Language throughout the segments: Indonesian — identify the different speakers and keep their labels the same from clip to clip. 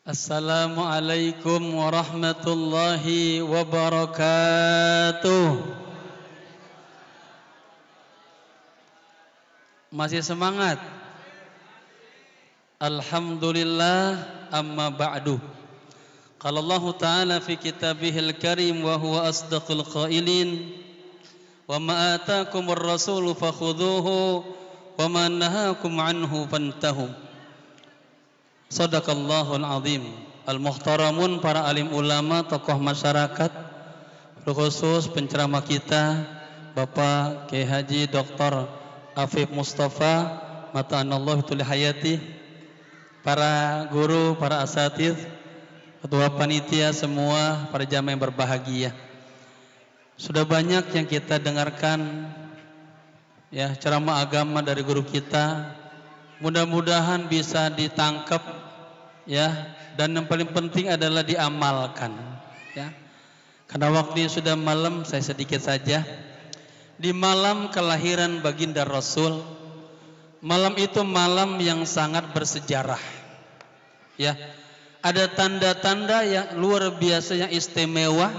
Speaker 1: Assalamualaikum warahmatullahi wabarakatuh. Masih semangat? Alhamdulillah, amma ba'du. Qala Allah Ta'ala fi kitabihil karim wa huwa asdaqul qailin wa ma atakumur rasulu fakhudhuhu wa ma nahakum anhu fantahu. Sadaqallahul azim. Al-muhtaramun, para alim ulama, tokoh masyarakat, khusus penceramah kita Bapak Kiai Haji Dr. Afif Mustafa mata'anallahu tuli hayati, para guru, para asatidz, ketua panitia semua, para jamaah yang berbahagia. Sudah banyak yang kita dengarkan ya ceramah agama dari guru kita. Mudah-mudahan bisa ditangkap ya, dan yang paling penting adalah diamalkan ya. Karena waktunya sudah malam, saya sedikit saja. Di malam kelahiran baginda Rasul, malam itu malam yang sangat bersejarah ya. Ada tanda-tanda yang luar biasa, yang istimewa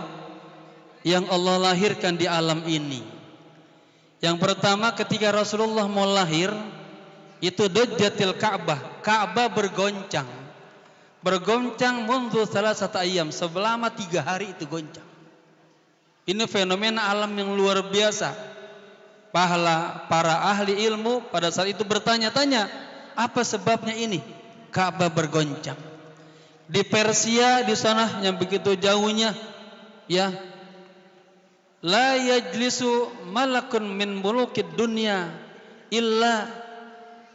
Speaker 1: yang Allah lahirkan di alam ini. Yang pertama, ketika Rasulullah mau lahir, itu dajjatil Ka'bah, Ka'bah bergoncang mundu salasata ayyam, selama 3 hari itu goncang. Ini fenomena alam yang luar biasa. Para ahli ilmu pada saat itu bertanya-tanya, apa sebabnya ini Ka'bah bergoncang? Di Persia, di sana yang begitu jauhnya ya, la yajlisu malakun min mulukid dunya illa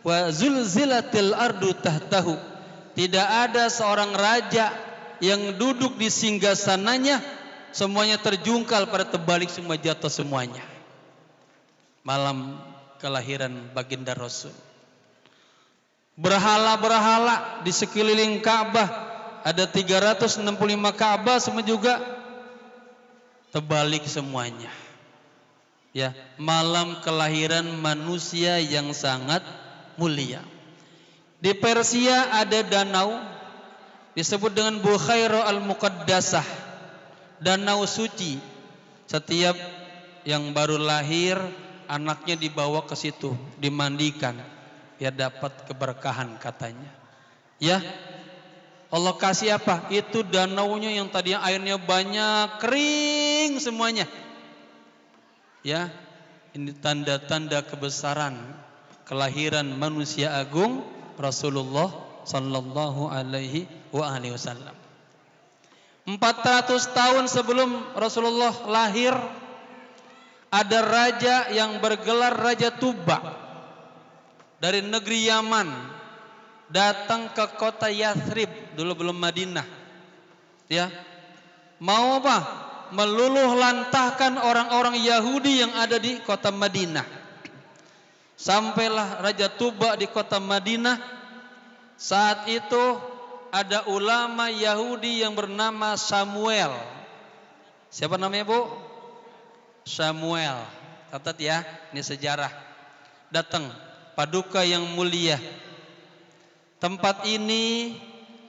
Speaker 1: wa zulzilatil ardu tahtahu. Tidak ada seorang raja yang duduk di singgasananya semuanya terjungkal, pada terbalik semua jatuh semuanya. Malam kelahiran baginda Rasul. Berhala-berhala di sekeliling Ka'bah, ada 365 Ka'bah, semua juga terbalik semuanya. Ya, malam kelahiran manusia yang sangat mulia. Di Persia ada danau disebut dengan Bukhairah al-Muqaddasah, danau suci. Setiap yang baru lahir anaknya dibawa ke situ, dimandikan biar dapat keberkahan katanya. Ya, Allah kasih apa? Itu danaunya yang tadinya airnya banyak, kering semuanya. Ya, ini tanda-tanda kebesaran kelahiran manusia agung Rasulullah sallallahu alaihi wasallam. 400 tahun sebelum Rasulullah lahir, ada raja yang bergelar Raja Tuba dari negeri Yaman, datang ke kota Yathrib, dulu belum Madinah. Ya, mau apa? Meluluh lantahkan orang-orang Yahudi yang ada di kota Madinah. Sampailah Raja Tuba di kota Madinah. Saat itu ada ulama Yahudi yang bernama Samuel. Siapa namanya, Bu? Samuel. Catat ya, ini sejarah. Datang, paduka yang mulia. Tempat ini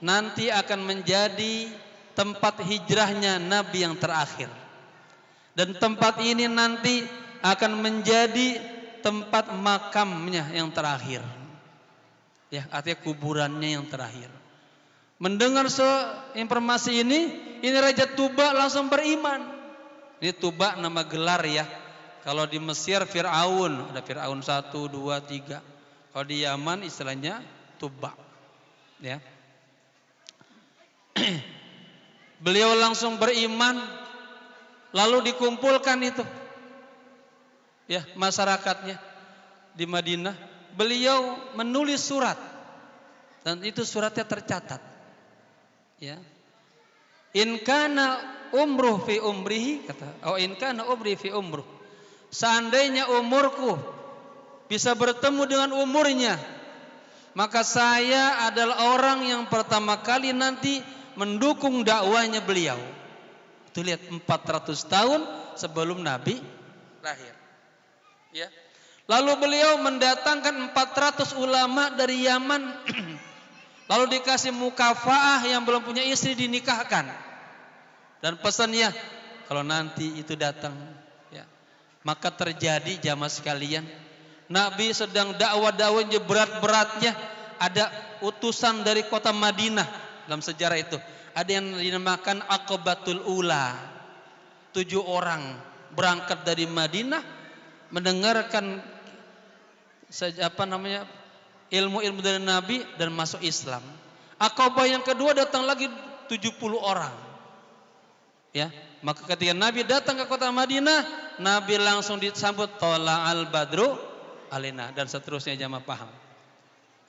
Speaker 1: nanti akan menjadi tempat hijrahnya Nabi yang terakhir. Dan tempat ini nanti akan menjadi tempat makamnya yang terakhir. Ya, artinya kuburannya yang terakhir. Mendengar informasi ini Raja Tuba langsung beriman. Ini Tuba nama gelar ya. Kalau di Mesir Fir'aun, ada Fir'aun 1, 2, 3. Kalau di Yaman istilahnya Tuba. Ya. Beliau langsung beriman, lalu dikumpulkan itu ya masyarakatnya di Madinah. Beliau menulis surat dan itu suratnya tercatat ya. In kana umruh fi umrihi, kata, oh in kana umri fi umruh, seandainya umurku bisa bertemu dengan umurnya, maka saya adalah orang yang pertama kali nanti mendukung dakwanya beliau. Itu lihat, 400 tahun sebelum Nabi terakhir. Ya. Lalu beliau mendatangkan 400 ulama dari Yaman. Lalu dikasih mukafaah yang belum punya istri dinikahkan. Dan pesannya, kalau nanti itu datang, ya, maka terjadi jamaah sekalian. Nabi sedang dakwah-dakwahnya berat-beratnya. Ada utusan dari kota Madinah dalam sejarah itu. Ada yang dinamakan Aqabatul Ula. 7 orang berangkat dari Madinah mendengarkan ilmu-ilmu dari Nabi dan masuk Islam. Aqabah yang kedua datang lagi 70 orang. Ya, maka ketika Nabi datang ke kota Madinah, Nabi langsung disambut Tola'al Badru Alina dan seterusnya. Jamaah paham?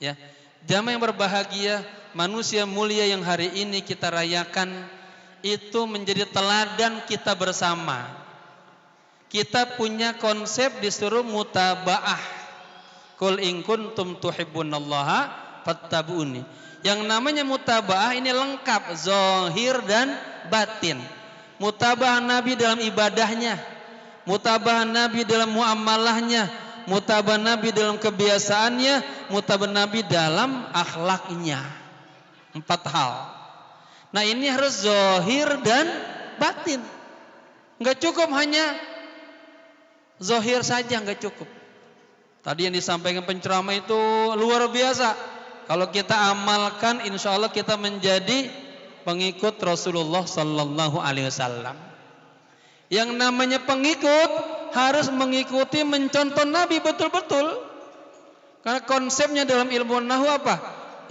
Speaker 1: Ya, jamaah yang berbahagia, manusia mulia yang hari ini kita rayakan itu menjadi teladan kita bersama. Kita punya konsep disuruh mutabaah. Qul in kuntum tuhibbunallaha fattabi'uni. Yang namanya mutabaah ini lengkap, zahir dan batin. Mutabaah Nabi dalam ibadahnya, mutabaah Nabi dalam muamalahnya, mutabaah Nabi dalam kebiasaannya, mutabaah Nabi dalam akhlaknya. 4 hal. Nah, ini harus zahir dan batin. Enggak cukup hanya zahir saja, enggak cukup. Tadi yang disampaikan penceramah itu luar biasa. Kalau kita amalkan, insya Allah kita menjadi pengikut Rasulullah Sallallahu Alaihi Wasallam. Yang namanya pengikut harus mengikuti, mencontoh Nabi betul-betul. Karena konsepnya dalam ilmu nahwu apa?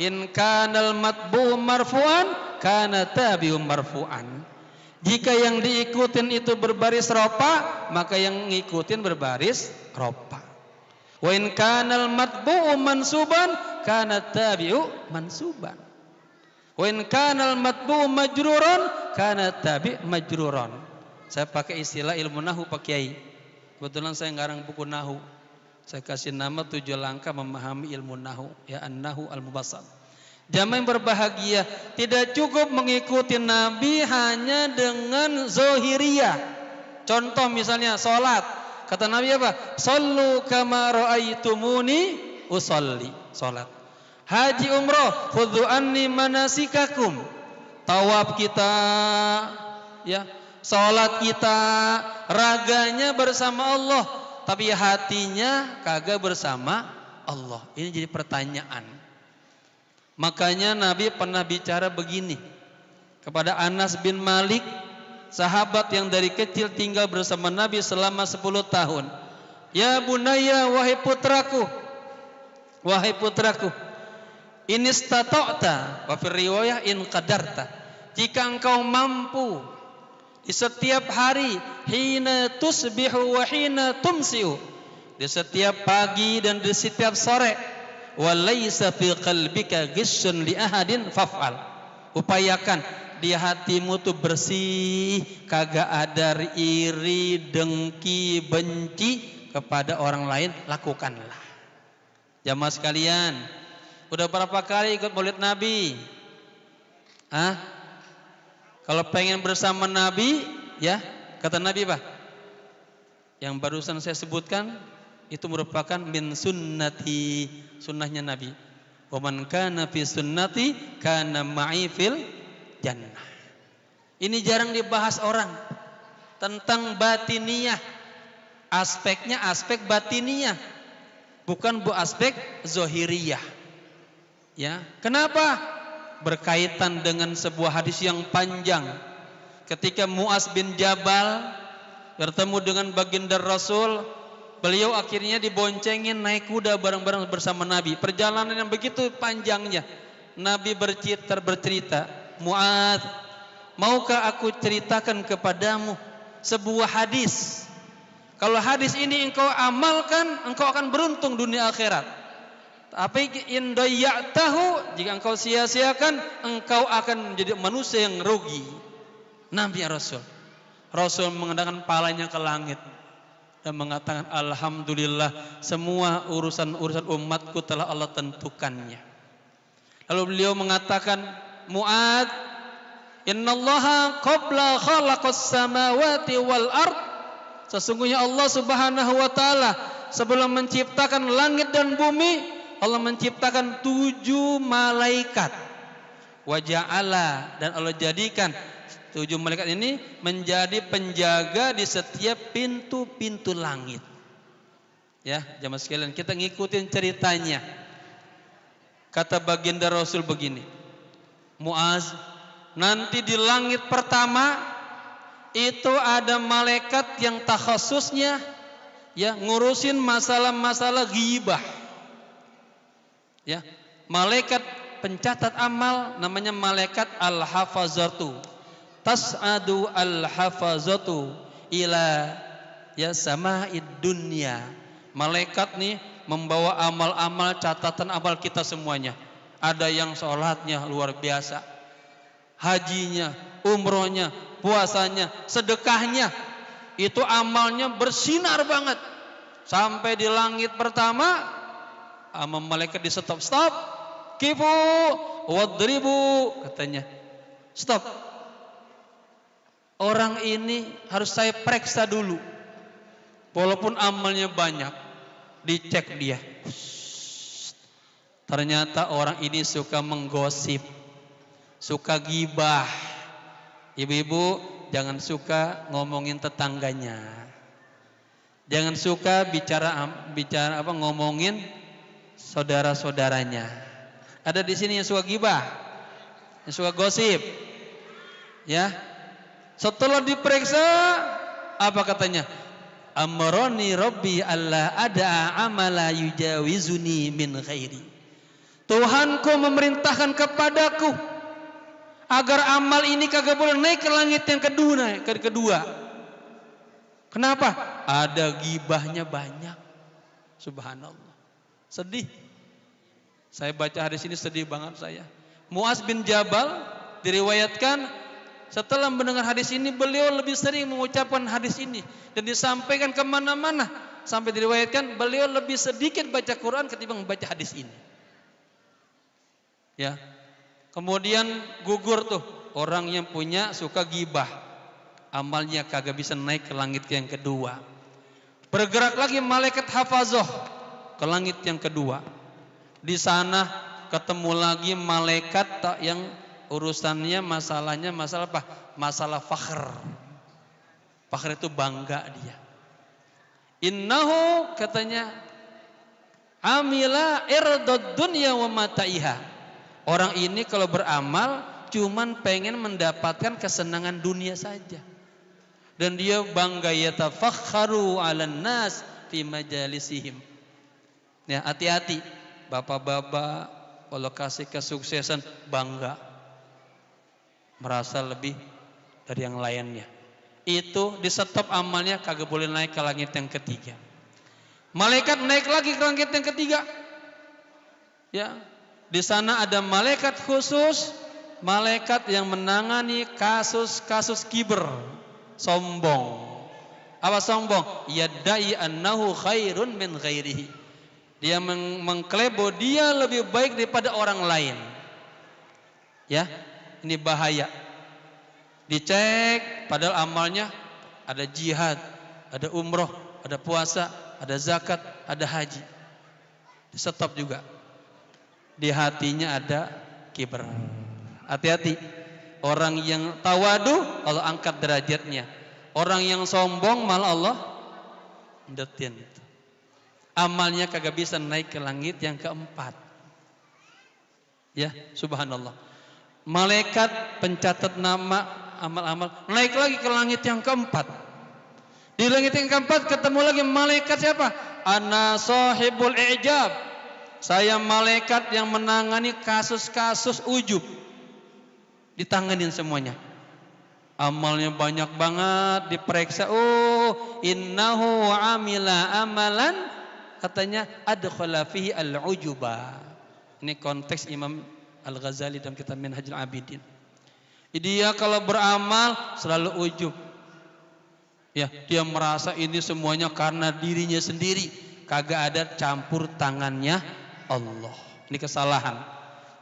Speaker 1: In kanal matbu marfu'an, kana tabi'u marfu'an. Jika yang diikutin itu berbaris ropa, maka yang ngikutin berbaris ropa. Wa in kanal matbu'u mansuban kana tabi'u mansuban. Wa in kanal matbu'u majruran kana tabi' majruran. Saya pakai istilah ilmu nahwu Pak Kiai. Kebetulan saya ngarang buku nahwu. Saya kasih nama 7 langkah memahami ilmu nahwu, ya an-nahwu al-mubassat. Jamaah yang berbahagia, tidak cukup mengikuti Nabi hanya dengan zahiriyah. Contoh misalnya salat. Kata Nabi apa? Sallu kama ra'aitumuni usolli. Salat. Haji umroh, khudhu anni manasikakum. Tawaf kita, ya, salat kita, raganya bersama Allah, tapi hatinya kagak bersama Allah. Ini jadi pertanyaan. Makanya Nabi pernah bicara begini kepada Anas bin Malik, sahabat yang dari kecil tinggal bersama Nabi selama 10 tahun. Ya bunayya, wahai putraku, in istata'ta, wa fi riwayah in qadarta. Jika engkau mampu di setiap hari, hina tusbihu wa hina tumsiu, di setiap pagi dan di setiap sore, wa laisa fi qalbika ghishun li ahadin faf'al. Upayakan di hatimu tuh bersih, kagak ada iri, dengki, benci kepada orang lain, lakukanlah. Jamaah sekalian, udah berapa kali ikut Maulid Nabi? Kalau pengen bersama Nabi, ya, kata Nabi apa? Yang barusan saya sebutkan itu merupakan min sunnati, sunnahnya Nabi. Wa man kana fi sunnati kana ma'i fil jannah. Ini jarang dibahas orang tentang batiniyah. Aspeknya aspek batiniyah, bukan aspek zohiriyah. Ya, kenapa? Berkaitan dengan sebuah hadis yang panjang. Ketika Mu'az bin Jabal bertemu dengan baginda Rasul, beliau akhirnya diboncengin naik kuda bareng-bareng bersama Nabi. Perjalanan yang begitu panjangnya, Nabi bercerita, Mu'adz, maukah aku ceritakan kepadamu sebuah hadis? Kalau hadis ini engkau amalkan, engkau akan beruntung dunia akhirat. Tapi in dayya'tahu, jika engkau sia-siakan, engkau akan menjadi manusia yang rugi. Nabi ya Rasul. Rasul mengandangkan palanya ke langit dan mengatakan, alhamdulillah, semua urusan-urusan umatku telah Allah tentukannya. Lalu beliau mengatakan, Mu'adz, innallaha qabla khalaqas samawati wal ard Sesungguhnya Allah Subhanahu wa taala sebelum menciptakan langit dan bumi, Allah menciptakan 7 malaikat. Wa ja'ala, dan Allah jadikan 7 malaikat ini menjadi penjaga di setiap pintu-pintu langit. Ya, jamaah sekalian, kita ngikutin ceritanya. Kata baginda Rasul begini, Muaz, nanti di langit pertama itu ada malaikat yang takhasusnya ya ngurusin masalah-masalah ghibah. Ya, malaikat pencatat amal namanya malaikat al-hafazatu. Tas'adu al-hafazatu ila ya sama'id dunya. Malaikat nih membawa amal-amal, catatan amal kita semuanya. Ada yang sholatnya luar biasa, hajinya, umrohnya, puasanya, sedekahnya, itu amalnya bersinar banget. Sampai di langit pertama, amal malaikat di stop, kifu wadribu, katanya, stop. Orang ini harus saya periksa dulu, walaupun amalnya banyak, dicek dia. Ternyata orang ini suka menggosip, suka gibah. Ibu-ibu jangan suka ngomongin tetangganya, jangan suka bicara ngomongin saudara-saudaranya. Ada di sini yang suka gibah, yang suka gosip. Ya, setelah diperiksa apa katanya? Amroni Rabbi alla ada amala yujawizuni min khairi. Tuhanku memerintahkan kepadaku agar amal ini kagak boleh naik ke langit yang kedua. Kenapa? Ada gibahnya banyak. Subhanallah. Sedih. Saya baca hadis ini sedih banget saya. Muaz bin Jabal diriwayatkan setelah mendengar hadis ini beliau lebih sering mengucapkan hadis ini dan disampaikan kemana-mana sampai diriwayatkan beliau lebih sedikit baca Quran ketimbang membaca hadis ini. Ya, kemudian gugur tuh orang yang punya suka gibah, amalnya kagak bisa naik ke langit yang kedua. Bergerak lagi malaikat hafazoh ke langit yang kedua. Di sana ketemu lagi malaikat yang urusannya masalahnya masalah apa? Masalah fakhr. Fakhr itu bangga dia. Innahu katanya amila irdad dunya wa mataiha. Orang ini kalau beramal cuman pengen mendapatkan kesenangan dunia saja. Dan dia bangga yatafakharu 'alan nas fi majalisihim. Ya, hati-hati bapak-bapak kalau kasih kesuksesan bangga, merasa lebih dari yang lainnya. Itu di stop amalnya kagak boleh naik ke langit yang ketiga. Malaikat naik lagi ke langit yang ketiga. Ya, di sana ada malaikat khusus, malaikat yang menangani kasus-kasus kiber, sombong. Apa sombong? Yadai annahu khairun min ghairihi. Dia mengklaim bahwa dia lebih baik daripada orang lain. Ya, ini bahaya. Dicek padahal amalnya ada jihad, ada umroh, ada puasa, ada zakat, ada haji. Di stop juga. Di hatinya ada kiber. Hati-hati. Orang yang tawadu Allah angkat derajatnya. Orang yang sombong malah Allah ndetin. Amalnya kagak bisa naik ke langit yang keempat. Ya, subhanallah. Malaikat pencatat nama amal-amal naik lagi ke langit yang keempat. Di langit yang keempat ketemu lagi malaikat siapa? Ana sahibul i'jab. Saya malaikat yang menangani kasus-kasus ujub. Ditanganin semuanya. Amalnya banyak banget, diperiksa. Oh, innahu amila amalan, katanya adkhala fihi al-ujuba. Ini konteks Imam Al-Ghazali dalam kitab Minhajul Abidin. Dia kalau beramal selalu ujub. Ya, dia merasa ini semuanya karena dirinya sendiri, kagak ada campur tangannya Allah. Ini kesalahan.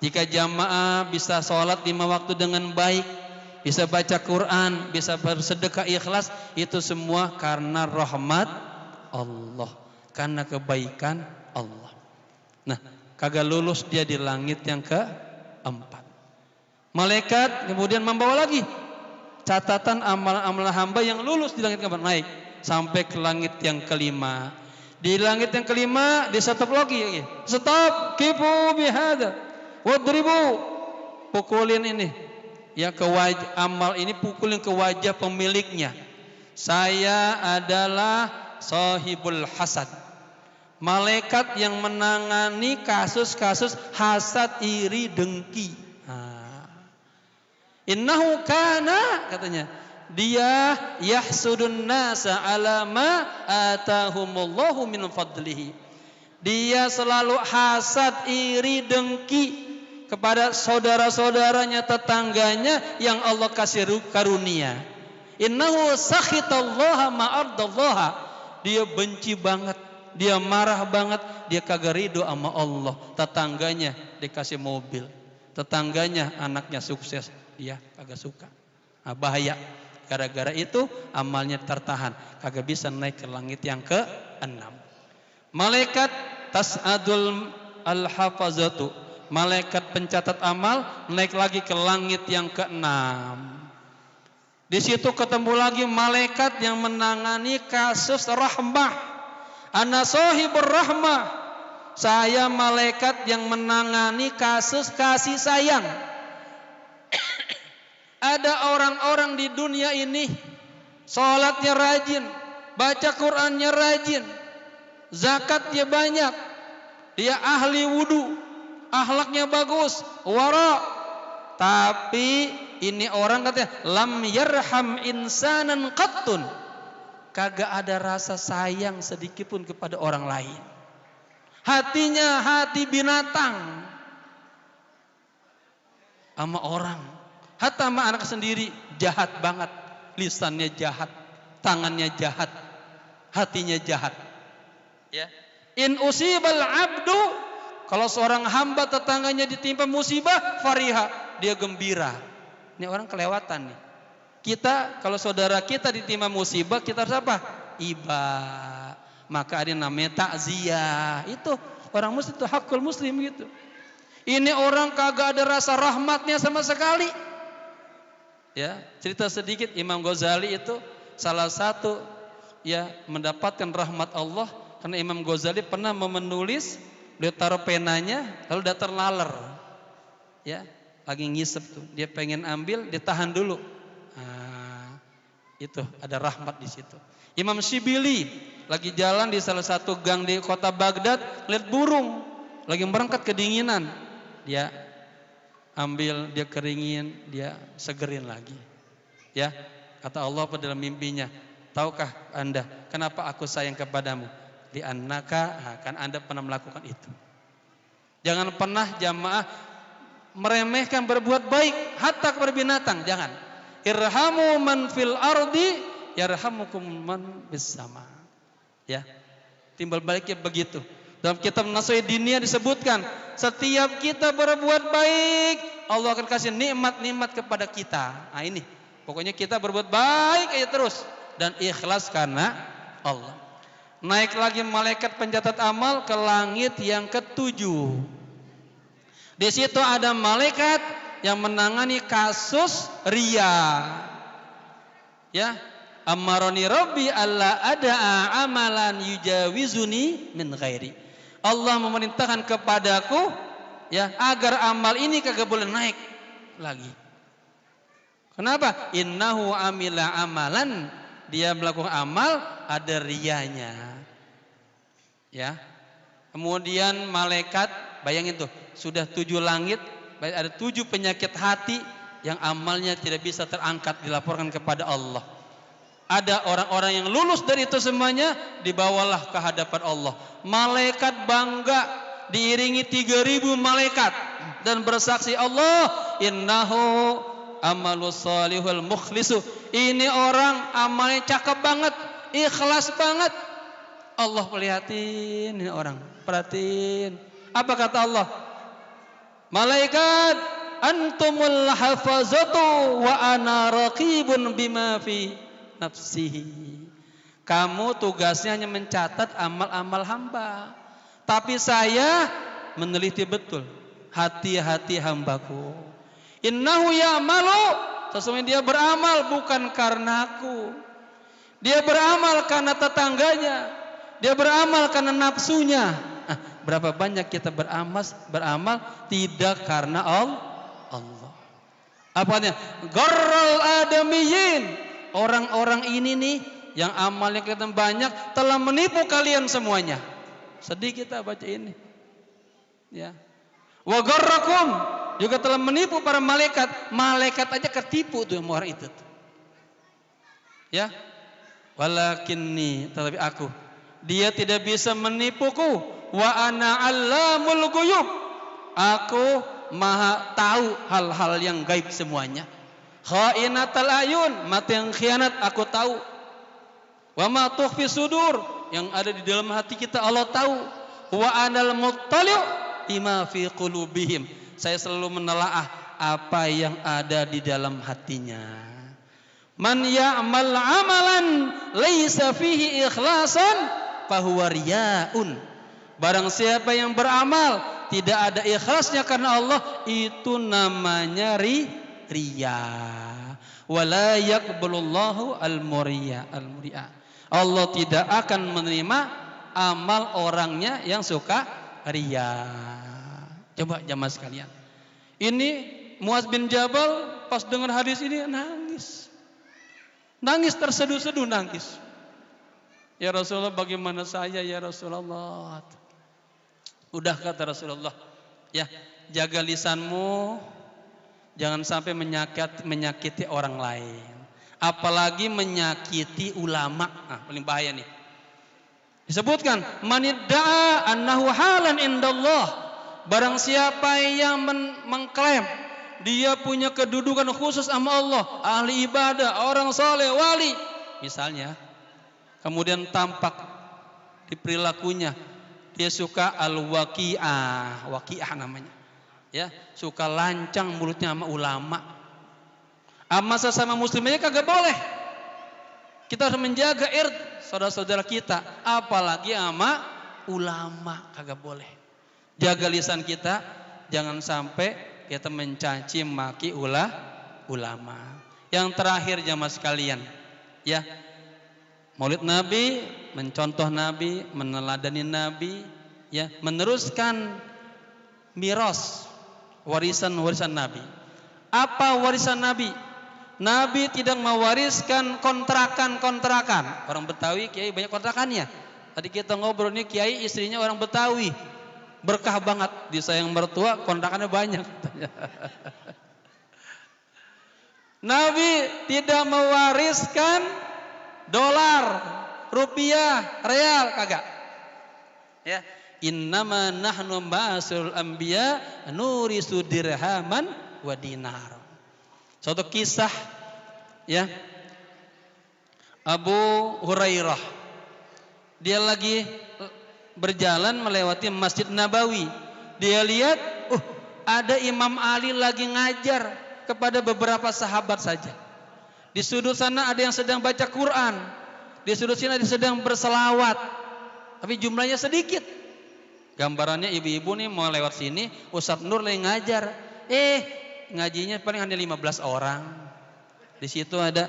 Speaker 1: Jika jamaah bisa sholat 5 waktu dengan baik, bisa baca Quran, bisa bersedekah ikhlas, itu semua karena rahmat Allah, karena kebaikan Allah. Nah, kagak lulus dia di langit yang keempat. Malaikat kemudian membawa lagi catatan amal-amal hamba yang lulus di langit keempat, naik sampai ke langit yang kelima. Di langit yang kelima di stop lagi. Stop, kifu bihada, wadribu, pukulin ini. Ya, ke wajah, amal ini pukulin ke wajah pemiliknya. Saya adalah sahibul hasad, malaikat yang menangani kasus-kasus hasad, iri, dengki. Innahu kana, katanya, dia yahsudun nasa ala ma atahumullahu min fadlihi. Dia selalu hasad, iri, dengki kepada saudara-saudaranya, tetangganya yang Allah kasih karunia. Innahu sakhitallaha ma'ardallaha. Dia benci banget, dia marah banget, dia kagak ridho sama Allah. Tetangganya dikasih mobil, tetangganya anaknya sukses, dia kagak suka. Nah, bahaya. Gara-gara itu amalnya tertahan, kagak bisa naik ke langit yang ke-6. Malaikat tas'adul al-hafazatu, malaikat pencatat amal naik lagi ke langit yang ke-6. Di situ ketemu lagi malaikat yang menangani kasus rahmah. Ana sahibur rahmah, saya malaikat yang menangani kasus kasih sayang. Ada orang-orang di dunia ini sholatnya rajin, baca Qurannya rajin, zakatnya banyak, dia ahli wudu, akhlaknya bagus, wara. Tapi ini orang katanya lam yarham insanan qattun, kagak ada rasa sayang sedikit pun kepada orang lain. Hatinya hati binatang sama orang. Hatta sama anak sendiri jahat banget, lisannya jahat, tangannya jahat, hatinya jahat. Ya. In usibal abdu, kalau seorang hamba tetangganya ditimpa musibah, fariha, dia gembira. Ini orang kelewatan nih. Kita kalau saudara kita ditimpa musibah, kita harus apa? Iba. Maka ada namanya takziah. Itu orang muslim, itu hakul muslim gitu. Ini orang kagak ada rasa rahmatnya sama sekali. Ya, cerita sedikit, Imam Ghazali itu salah satu ya mendapatkan rahmat Allah karena Imam Ghazali pernah menulis, dia taruh penanya lalu dia terlaler. Ya, lagi ngisep tuh, dia pengen ambil, ditahan dulu. Nah, itu ada rahmat di situ. Imam Syibili lagi jalan di salah satu gang di kota Baghdad, lihat burung lagi berangkat kedinginan. Dia ambil, dia keringin, dia segerin lagi. Ya, kata Allah pada dalam mimpinya, tahukah anda kenapa aku sayang kepadamu? Di annaka, kan anda pernah melakukan itu. Jangan pernah jamaah meremehkan berbuat baik hatta kepada binatang, jangan. Irhamu man fil ardi yarhamukum man bis sama. Ya, timbal baliknya begitu. Dalam kitab Nasihat Diniyah disebutkan, setiap kita berbuat baik, Allah akan kasih nikmat-nikmat kepada kita. Nah ini, pokoknya kita berbuat baik aja terus dan ikhlas karena Allah. Naik lagi malaikat pencatat amal ke langit yang ke-7. Di situ ada malaikat yang menangani kasus riya. Ya, amaroni Rabbi alla ada'a amalan yujawizuni min ghairi. Allah memerintahkan kepadaku ya agar amal ini kagak boleh naik lagi. Kenapa? Innahu amila amalan, dia melakukan amal ada riyanya. Ya. Kemudian malaikat, bayangin tuh, sudah 7 langit, ada 7 penyakit hati yang amalnya tidak bisa terangkat dilaporkan kepada Allah. Ada orang-orang yang lulus dari itu semuanya, dibawalah ke hadapan Allah. Malaikat bangga diiringi 3.000 malaikat dan bersaksi, Allah innahu amalus salihul mukhlisu. Ini orang amalnya cakep banget, ikhlas banget. Allah perhatiin ini orang, perhatiin. Apa kata Allah? Malaikat, antumul hafazatu wa ana raqibun bima fi nafsihi. Kamu tugasnya hanya mencatat amal-amal hamba, tapi saya meneliti betul hati-hati hambaku. Innahu ya'malu, sesungguhnya dia beramal bukan karena aku. Dia beramal karena tetangganya. Dia beramal karena nafsunya. Berapa banyak kita beramal tidak karena Allah. Apanya? Gharral adamiyin. Orang-orang ini nih yang amalnya kelihatan banyak telah menipu kalian semuanya. Sedih kita baca ini. Ya. Wa gharrakum, juga telah menipu para malaikat. Malaikat aja ketipu tuh sama orang itu. Ya. Walakinni, tetapi aku, dia tidak bisa menipuku. Wa ana 'allamul ghuyub. Aku maha tahu hal-hal yang gaib semuanya. Khainatal ayun, mata yang khianat aku tahu. Wa ma tukhfi sudur, yang ada di dalam hati kita Allah tahu. Wa anal muttali' bima fi qulubihim. Saya selalu menelaah apa yang ada di dalam hatinya. Man ya'mal amalan laisa fihi ikhlasan fahuwa riya'un. Barang siapa yang beramal tidak ada ikhlasnya karena Allah, itu namanya riya. Wala yaqbalullahu al-muriya. Allah tidak akan menerima amal orangnya yang suka riya. Coba jamaah sekalian. Ini Muaz bin Jabal pas dengar hadis ini nangis. Nangis terseduh-seduh nangis. Ya Rasulullah, bagaimana saya ya Rasulullah? Udah kata Rasulullah, ya jaga lisanmu, jangan sampai menyakiti orang lain. Apalagi menyakiti ulama. Nah, paling bahaya nih. Disebutkan, manidda'a annahu halan indallah. Barang siapa yang mengklaim dia punya kedudukan khusus sama Allah, ahli ibadah, orang saleh, wali, misalnya, kemudian tampak di perilakunya dia suka al-waqi'ah, waqi'ah namanya. Ya, suka lancang mulutnya sama ulama. Sama sesama muslimnya kagak boleh. Kita harus menjaga saudara-saudara kita, apalagi sama ulama kagak boleh. Jaga lisan kita, jangan sampai kita mencaci maki ulama. Yang terakhir jamaah sekalian, ya, Maulid Nabi, mencontoh Nabi, meneladani Nabi, ya, meneruskan miras, warisan Nabi. Apa warisan Nabi? Nabi tidak mewariskan kontrakan. Orang Betawi kiai banyak kontrakannya. Tadi kita ngobrol nih, kiai istrinya orang Betawi. Berkah banget, disayang mertua, kontrakannya banyak. Nabi tidak mewariskan dolar, rupiah, real, kagak. Ya, innama nahnu ba'sul anbiya nurisu dirhaman wa dinar. Suatu kisah, ya, Abu Hurairah, dia lagi berjalan melewati Masjid Nabawi. Dia lihat, ada Imam Ali lagi ngajar kepada beberapa sahabat saja. Di sudut sana ada yang sedang baca Quran, di sudut sini ada yang sedang berselawat, tapi jumlahnya sedikit. Gambarannya ibu-ibu nih mau lewat sini, Ustadz Nur lagi ngajar, ngajinya paling hanya 15 orang. Di situ ada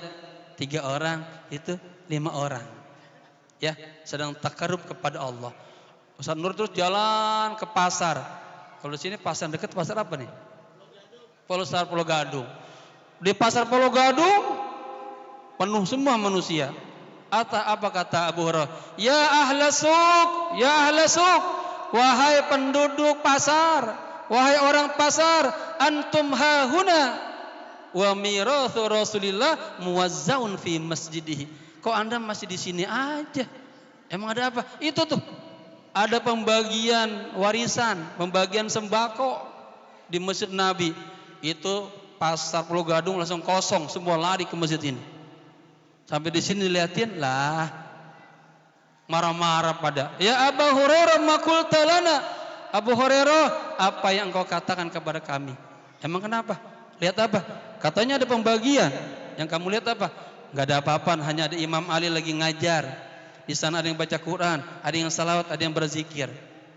Speaker 1: 3 orang, itu 5 orang. Ya, sedang takarub kepada Allah. Ustadz Nur terus jalan ke pasar. Kalau di sini pasar dekat, pasar apa nih? Pasar Pulau Gadung. Di pasar Pulau Gadung penuh semua manusia. Apa kata Abu Hurairah? Ya ahla suq, wahai penduduk pasar, wahai orang pasar, antum hahuna wa mirathu Rasulillah muwazzaun fi masjidihi. Kok Anda masih di sini aja? Emang ada apa? Itu tuh, ada pembagian warisan, pembagian sembako di Masjid Nabi. Itu pasar Pulau Gadung langsung kosong, semua lari ke masjid ini. Sampai di sini liatin lah, marah-marah pada. Ya Abu Hurairah, ma qulta lana. Abu Hurairah, apa yang engkau katakan kepada kami? Emang kenapa? Lihat apa? Katanya ada pembagian. Yang kamu lihat apa? Nggak ada apa-apa, hanya ada Imam Ali lagi ngajar. Di sana ada yang baca Quran, ada yang salawat, ada yang berzikir.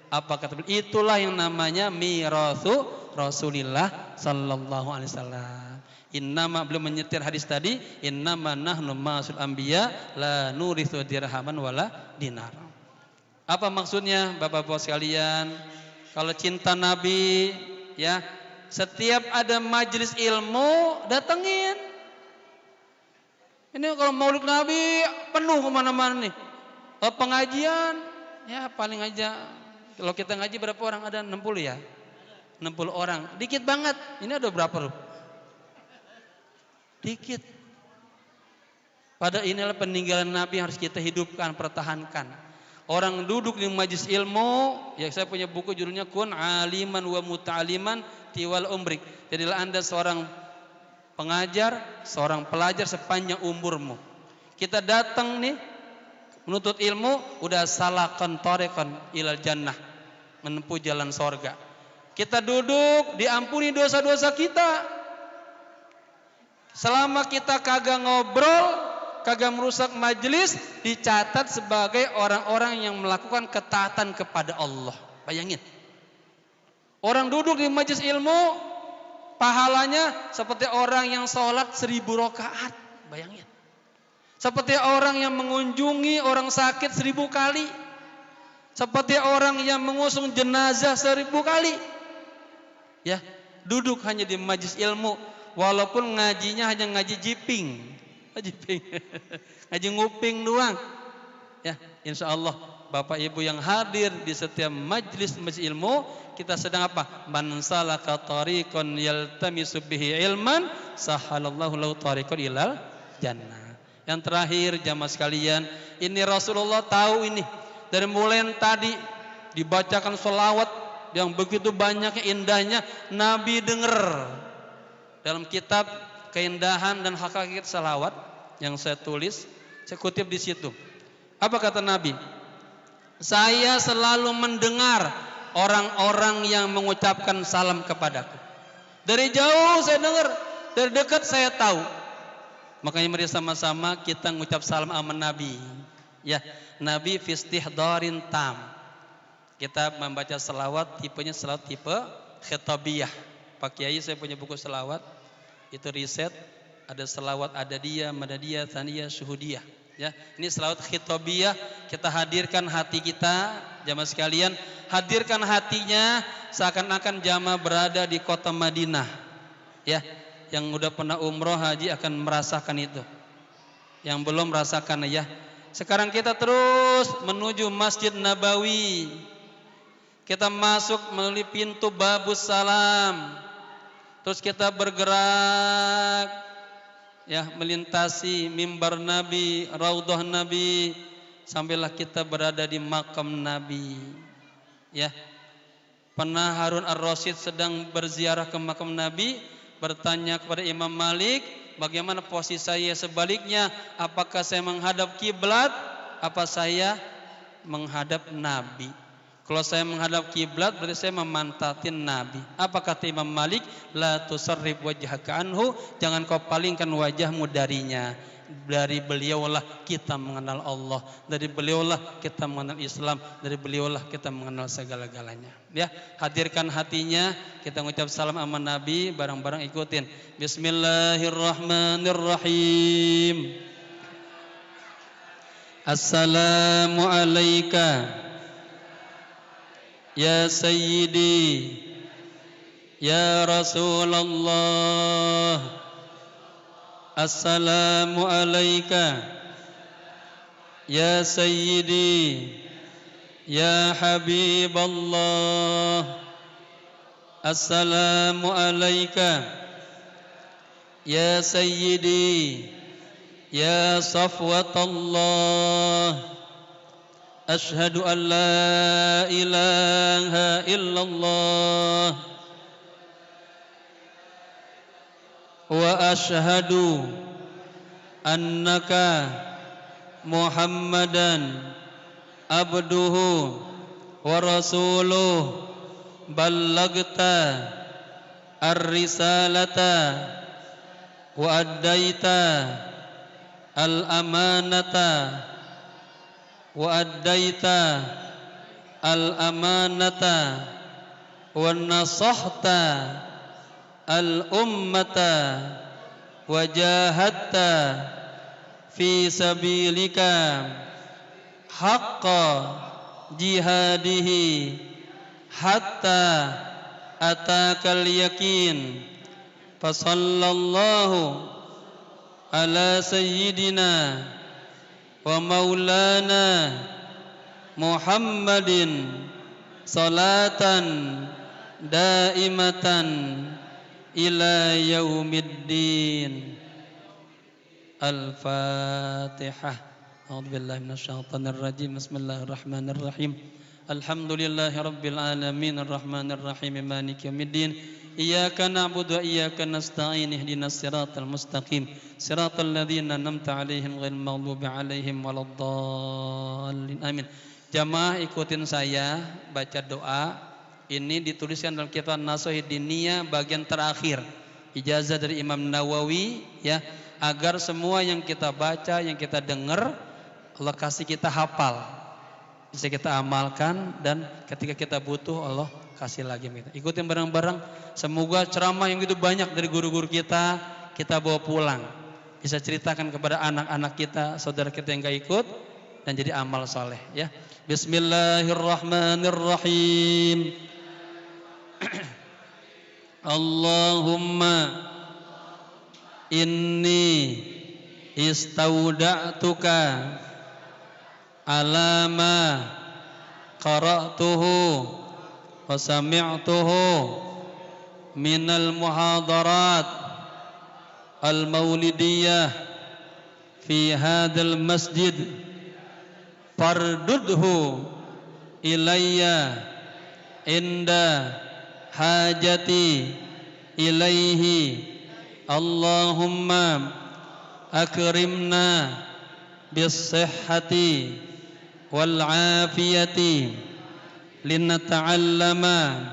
Speaker 1: Apa kata beliau? Itulah yang namanya mirathu Rasulillah sallallahu alaihi wasallam. Innama, beliau menyetir hadis tadi, innama nahnu ma'asul anbiya la nurithu dirhaman wala dinar. Apa maksudnya Bapak-bapak sekalian? Kalau cinta Nabi, ya, setiap ada majelis ilmu datengin. Ini kalau maulid Nabi penuh kemana-mana nih. Pengajian, ya paling aja kalau kita ngaji berapa orang? Ada 60 ya? 60 orang, dikit banget. Ini ada berapa loh? Dikit. Pada inilah peninggalan Nabi yang harus kita hidupkan, pertahankan. Orang duduk di majelis ilmu, ya saya punya buku judulnya Kun Aliman wa Muta'aliman Tiwal Umrik. Jadilah Anda seorang pengajar, seorang pelajar sepanjang umurmu. Kita datang nih menuntut ilmu, udah salakan tariqan ilal jannah, menempuh jalan sorga. Kita duduk, diampuni dosa-dosa kita. Selama kita kagak ngobrol, kagak merusak majelis, dicatat sebagai orang-orang yang melakukan ketaatan kepada Allah. Bayangin, orang duduk di majelis ilmu, pahalanya seperti orang yang sholat 1000 rakaat. Bayangin, seperti orang yang mengunjungi orang sakit 1000 kali, seperti orang yang mengusung jenazah 1000 kali. Ya, duduk hanya di majelis ilmu, walaupun ngajinya hanya ngaji jiping, ngaji nguping doang. Ya, insya Allah Bapak Ibu yang hadir di setiap majelis ilmu, kita sedang apa? Man salaka tariqan yaltamisu bihi ilman, sahalallahu lahu tariqan ilal jannah. Yang terakhir jamaah sekalian, ini Rasulullah tahu ini dari mulai tadi dibacakan sholawat yang begitu banyaknya indahnya, Nabi dengar. Dalam kitab Keindahan dan Hakikat Salawat yang saya tulis, saya kutip di situ. Apa kata Nabi? Saya selalu mendengar orang-orang yang mengucapkan salam kepadaku. Dari jauh saya dengar, dari dekat saya tahu. Makanya mari sama-sama kita mengucap salam sama Nabi. Ya, Nabi fistihdarin tam. Kita membaca selawat, tipenya selawat tipe khitabiyah. Pak Kiai saya punya buku selawat, itu riset, ada selawat adadiyah, madadiyah, thaniyah, syuhudiyah. Ya, ini selawat khitabiyah. Kita hadirkan hati kita, jamaah sekalian, hadirkan hatinya seakan-akan jamaah berada di kota Madinah. Ya, yang udah pernah umroh haji akan merasakan itu. Yang belum merasakan ya. Sekarang kita terus menuju Masjid Nabawi. Kita masuk melalui pintu Babus Salam. Terus kita bergerak, ya, melintasi mimbar Nabi, Raudhah Nabi, sampailah kita berada di makam Nabi. Ya, pernah Harun Ar-Rasyid sedang berziarah ke makam Nabi, bertanya kepada Imam Malik, bagaimana posisi saya sebaliknya? Apakah saya menghadap kiblat? Apa saya menghadap Nabi? Kalau saya menghadap kiblat berarti saya memantatin Nabi. Apa kata Imam Malik? La tusarrif wajhaka anhu, jangan kau palingkan wajahmu darinya. Dari beliaulah kita mengenal Allah, dari beliaulah kita mengenal Islam, dari beliaulah kita mengenal segala-galanya. Ya, hadirkan hatinya, kita mengucap salam sama Nabi, bareng-bareng ikutin. Bismillahirrahmanirrahim. Assalamu alayka ya Sayyidi ya Rasulullah. Assalamu alayka ya Sayyidi ya Habiballah. Assalamu alayka ya Sayyidi ya Safwatallah. Ashhadu an la ilaha illallah wa ashhadu annaka Muhammadan abduhu wa rasuluh. Ballagta ar-risalata wa addaita al-amanata wa addaita al-amanata wa nasahta al-ummata wa jahadta fi sabilika haqqa jihadihi hatta atakal yakin. Fa sallallahu ala sayyidina wa maulana Muhammadin salatan daimatan ila yaumiddin. Al-Fatihah. A'udzubillahi minasyaitonir rajim. Bismillahirrahmanirrahim. Alhamdulillahi rabbil alamin arrahmanir rahim maliki yaumiddin. Iyyaka na'budu wa iyyaka nasta'in ihdinas siratal mustaqim siratal ladzina an'amta 'alaihim ghairil maghdubi 'alaihim waladdallin. Amin. Jamaah ikutin saya baca doa. Ini dituliskan dalam kitab Nashihud Diniyah bagian terakhir. Ijazah dari Imam Nawawi ya, agar semua yang kita baca, yang kita dengar Allah kasih kita hafal. Bisa kita amalkan dan ketika kita butuh Allah kasih lagi kita. Ikutin bareng-bareng. Semoga ceramah yang itu banyak dari guru-guru kita bawa pulang. Bisa ceritakan kepada anak-anak kita, saudara kita yang gak ikut dan jadi amal soleh ya. Bismillahirrahmanirrahim. Allahumma inni istauda'tuka ala ma qara'tuhu wa sami'tuhu minal muhadarat al-maulidiyah fi hadzal masjid fardudhu ilayya inda hajati ilaihi. Allahumma akrimna bis-sihhati wal afiyati linata'allama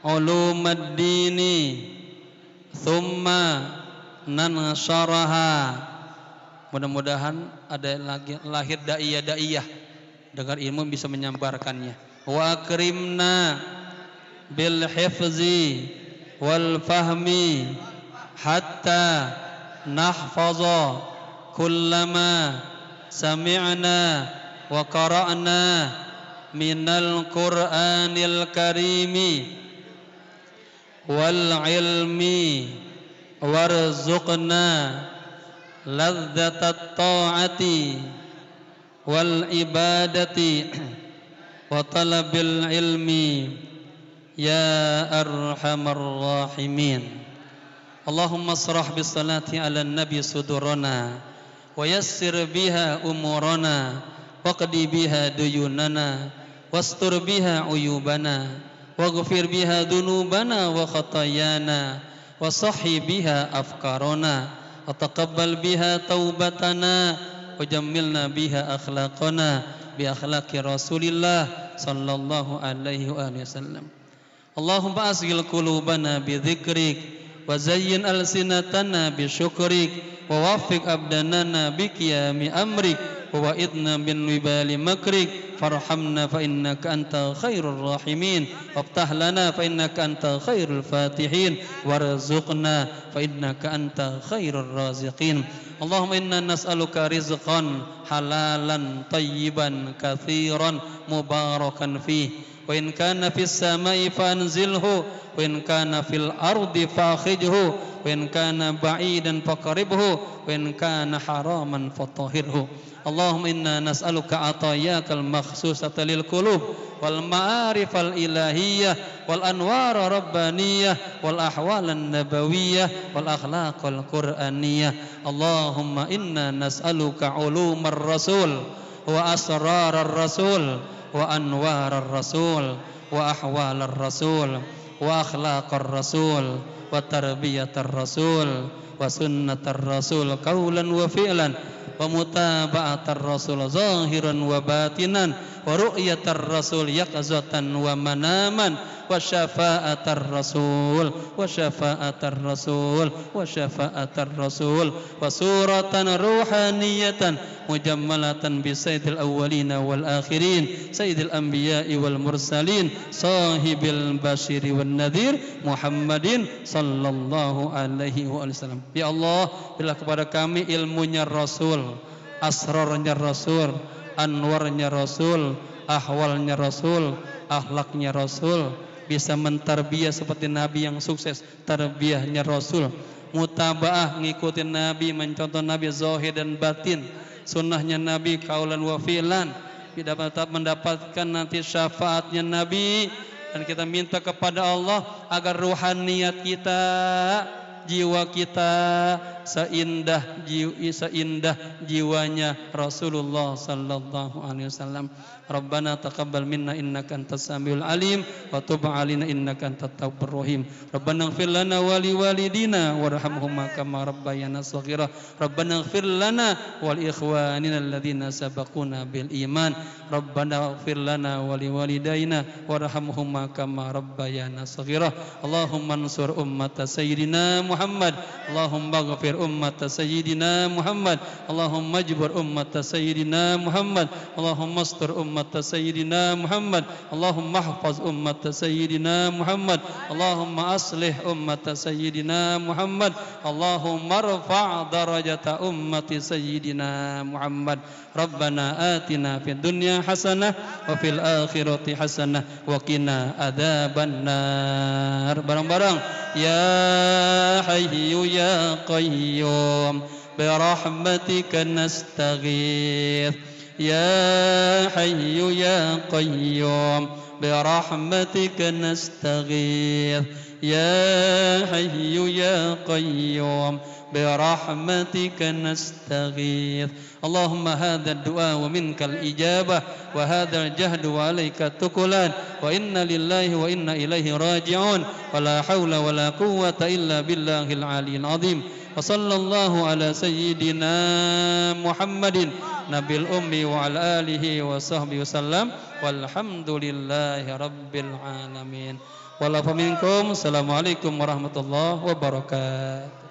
Speaker 1: ulumuddini thumma nansharaha. Mudah-mudahan ada lagi lahir da'iyah dengan ilmu bisa menyambarkannya. Wa akrimna bil hifzi wal fahmi hatta nahfaza kullama sami'na wa qara'na minal Qur'anil karimi wal ilmi warzuqna ladzatat ta'ati wal ibadati wa talabil ilmi ya arhamar rahimin. Allahumma srah bis salati ala nabi sudurana wa yassir biha umurana waqdi biha duyunana wastur biha uyubana waghfir biha dunubana wa khatayana wa sahhi biha afkarana wa taqabbal biha taubatana wa jammilna biha akhlaqana bi akhlaqi Rasulillah sallallahu alaihi wasallam. Allahumma asghil qulubana bi dzikrik wa zayyin alsinatana bi syukrik wa waffiq abdanana bi qiyami amrik wa wa'idna bin wibali makrik farhamna fa innaka anta khairur rahimin waftah lana fa innaka anta khairul fatihin warzuqna fa innaka anta khairur raziqin. Allahumma inna nas'aluka rizqan halalan tayyiban katsiran mubarakan fih wa in kana fis samai fanzilhu wa in kana fil ardi fakhijhu wa in kana ba'idan faqribhu wa in kana haraman fatahhirhu. Allahumma inna nas'aluka atayyakal makhsusata lil qulub wal ma'arifal ilahiyyah wal anwara rabbaniyah wal ahwalan nabawiyyah wal akhlaqal qur'aniyah. Allahumma inna nas'aluka ulumar rasul wa asrarar rasul wa anwarar rasul wa ahwalar rasul wa akhlaqar rasul wa tarbiyatar rasul wa sunnatar rasul qaulan wa fi'lan wa mutaba'atar rasul zahiran wa batinan wa ru'yatar rasul yaqzatan wa manaman wa syafa'atar rasul wa syafa'atar rasul wa syafa'atar rasul wa suratan ruhaniyatan mujammalatan bi sayyidil awwalina wal akhirin sayyidil anbiya'i wal mursalin sahibil basyiri wan nadhir Muhammadin sallallahu alaihi wasallam. Ya Allah, bila kepada kami ilmunya Rasul, asrarnya Rasul, anwarnya Rasul, ahwalnya Rasul, akhlaknya Rasul, bisa mentarbiyah seperti Nabi yang sukses, tarbiyahnya Rasul, mutabaah ngikutin Nabi, mencontoh Nabi zahir dan batin, sunnahnya Nabi kaulan wa fi'lan, dapat mendapatkan nanti syafaatnya Nabi. Dan kita minta kepada Allah agar ruhaniyat kita, jiwa kita seindah jiwanya Rasulullah sallallahu alaihi wasallam. Rabbana taqabbal minna innaka antas samiul alim wa tub alaina innaka antat tawwabur rahim. Rabbana ighfir lana wa liwalidina warhamhuma kama rabbayana shaghira. Rabbana ighfir lana wal ikhwanina alladhina sabaquna bil iman. Rabbana ighfir lana wa liwalidayna warhamhuma kama rabbayana shaghira. Allahumma ansur ummata sayyidina Muhammad. Allahumma ighfir ummata sayyidina Muhammad. Allahumma jbur ummata sayyidina Muhammad. Allahumma astur ummata sayyidina Muhammad. Allahumma ihfaz ummata sayyidina Muhammad. Allahumma aslih ummata sayyidina Muhammad. Allahumma rfa' darajata ummati sayyidina Muhammad. Rabbana atina fid dunya hasanah wa fil akhirati hasanah wa qina adzabannar. Bareng-bareng ya hayyu ya qayyum bi rahmatika nastaghith. Ya hayyu ya qayyum bi rahmatika nastaghith. Ya hayyu ya qayyum bi rahmatika nastaghith. Allahumma hadha ad-du'a wa minkal ijabah wa hadha al-jahd wa alayka tukulan wa inna lillahi wa inna ilaihi raji'un wa la hawla wa la quwwata illa billahil aliyyil azim. Wa sallallahu ala sayyidina Muhammadin nabil ummi wa ala alihi wa sahbihi wasallam walhamdulillahi rabbil alamin. Wala faminkum. Assalamualaikum warahmatullahi wabarakatuh.